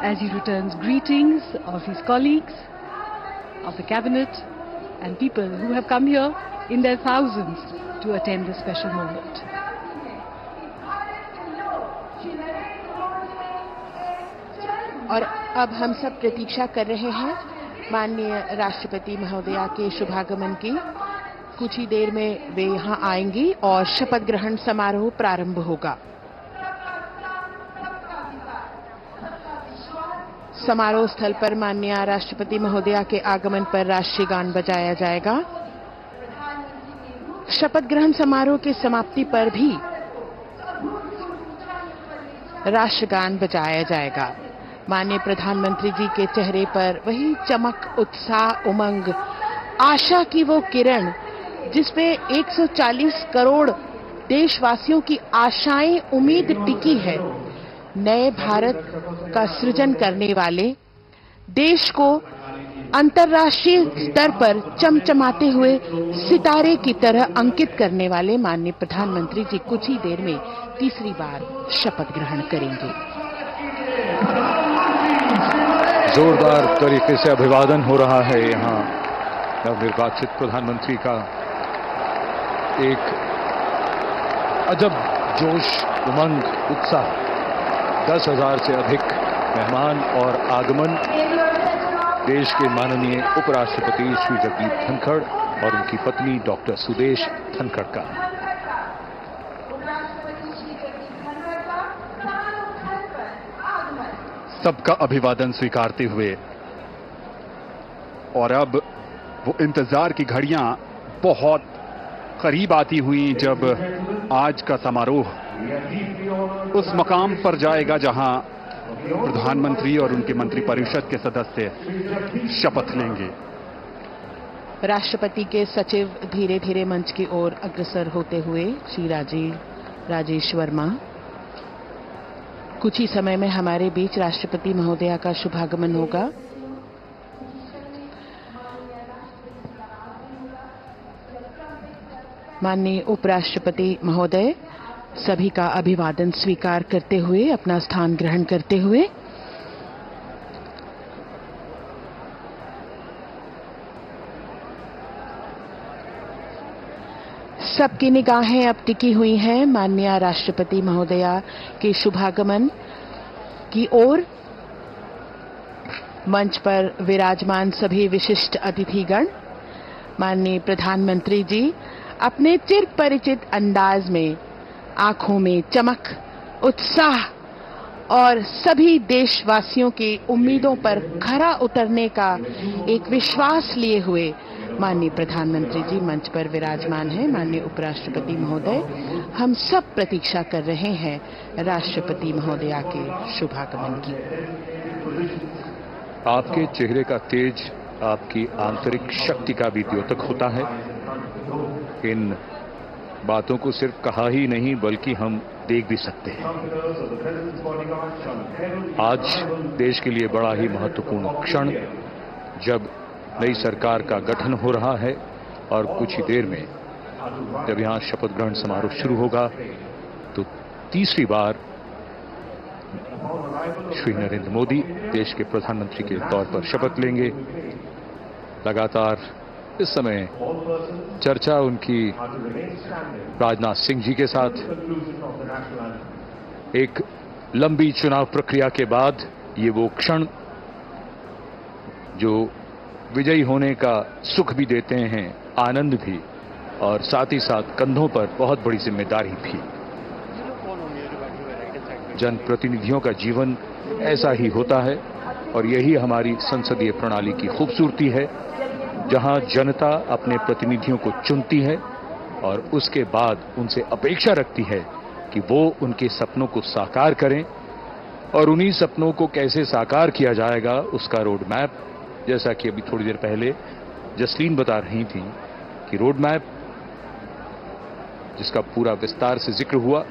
as he returns greetings of his colleagues, of the cabinet and people who have come here in their thousands to attend this special moment. और अब हम सब प्रतीक्षा कर रहे हैं माननीय राष्ट्रपति महोदया के शुभागमन की। कुछ ही देर में वे यहां आएंगी और शपथ ग्रहण समारोह प्रारंभ होगा। समारोह स्थल पर माननीय राष्ट्रपति महोदया के आगमन पर राष्ट्रीय गान बजाया जाएगा। शपथ ग्रहण समारोह की समाप्ति पर भी राष्ट्रगान बजाया जाएगा। माननीय प्रधानमंत्री जी के चेहरे पर वही चमक, उत्साह, उमंग, आशा की वो किरण जिसपे 140 करोड़ देशवासियों की आशाएं, उम्मीद टिकी है। नए भारत का सृजन करने वाले, देश को अंतर्राष्ट्रीय स्तर पर चमचमाते हुए सितारे की तरह अंकित करने वाले माननीय प्रधानमंत्री जी कुछ ही देर में तीसरी बार शपथ ग्रहण करेंगे। जोरदार तरीके से अभिवादन हो रहा है यहां नवनिर्वाचित प्रधानमंत्री का। एक अजब जोश, उमंग, उत्साह, 10,000 से अधिक मेहमान और आगमन देश के माननीय उपराष्ट्रपति श्री जगदीप धनखड़ और उनकी पत्नी डॉक्टर सुदेश धनखड़ का। सबका अभिवादन स्वीकारते हुए और अब वो इंतजार की घड़ियां बहुत करीब आती हुई जब आज का समारोह उस मकाम पर जाएगा जहां प्रधानमंत्री और उनके मंत्रिपरिषद के सदस्य शपथ लेंगे। राष्ट्रपति के सचिव धीरे धीरे मंच की ओर अग्रसर होते हुए श्री राजेश वर्मा। कुछ ही समय में हमारे बीच राष्ट्रपति महोदया का शुभागमन होगा। माननीय उपराष्ट्रपति महोदय सभी का अभिवादन स्वीकार करते हुए अपना स्थान ग्रहण करते हुए सबकी निगाहें अब टिकी हुई हैं माननीय राष्ट्रपति महोदया के शुभागमन की ओर। मंच पर विराजमान सभी विशिष्ट अतिथिगण, माननीय प्रधानमंत्री जी अपने चिर परिचित अंदाज में आंखों में चमक, उत्साह और सभी देशवासियों की उम्मीदों पर खरा उतरने का एक विश्वास लिए हुए माननीय प्रधानमंत्री जी मंच पर विराजमान हैं। माननीय उपराष्ट्रपति महोदय, हम सब प्रतीक्षा कर रहे हैं राष्ट्रपति महोदया के शुभागमन की। आपके चेहरे का तेज आपकी आंतरिक शक्ति का भी द्योतक होता है। इन बातों को सिर्फ कहा ही नहीं बल्कि हम देख भी सकते हैं। आज देश के लिए बड़ा ही महत्वपूर्ण क्षण, जब नई सरकार का गठन हो रहा है और कुछ ही देर में जब यहां शपथ ग्रहण समारोह शुरू होगा तो तीसरी बार श्री नरेंद्र मोदी देश के प्रधानमंत्री के तौर पर शपथ लेंगे। लगातार इस समय चर्चा उनकी राजनाथ सिंह जी के साथ, एक लंबी चुनाव प्रक्रिया के बाद ये वो क्षण जो विजयी होने का सुख भी देते हैं, आनंद भी, और साथ ही साथ कंधों पर बहुत बड़ी जिम्मेदारी भी। जनप्रतिनिधियों का जीवन ऐसा ही होता है और यही हमारी संसदीय प्रणाली की खूबसूरती है, जहां जनता अपने प्रतिनिधियों को चुनती है और उसके बाद उनसे अपेक्षा रखती है कि वो उनके सपनों को साकार करें, और उन्हीं सपनों को कैसे साकार किया जाएगा उसका रोड मैप, जैसा कि अभी थोड़ी देर पहले जसलीन बता रही थी कि रोड मैप जिसका पूरा विस्तार से जिक्र हुआ,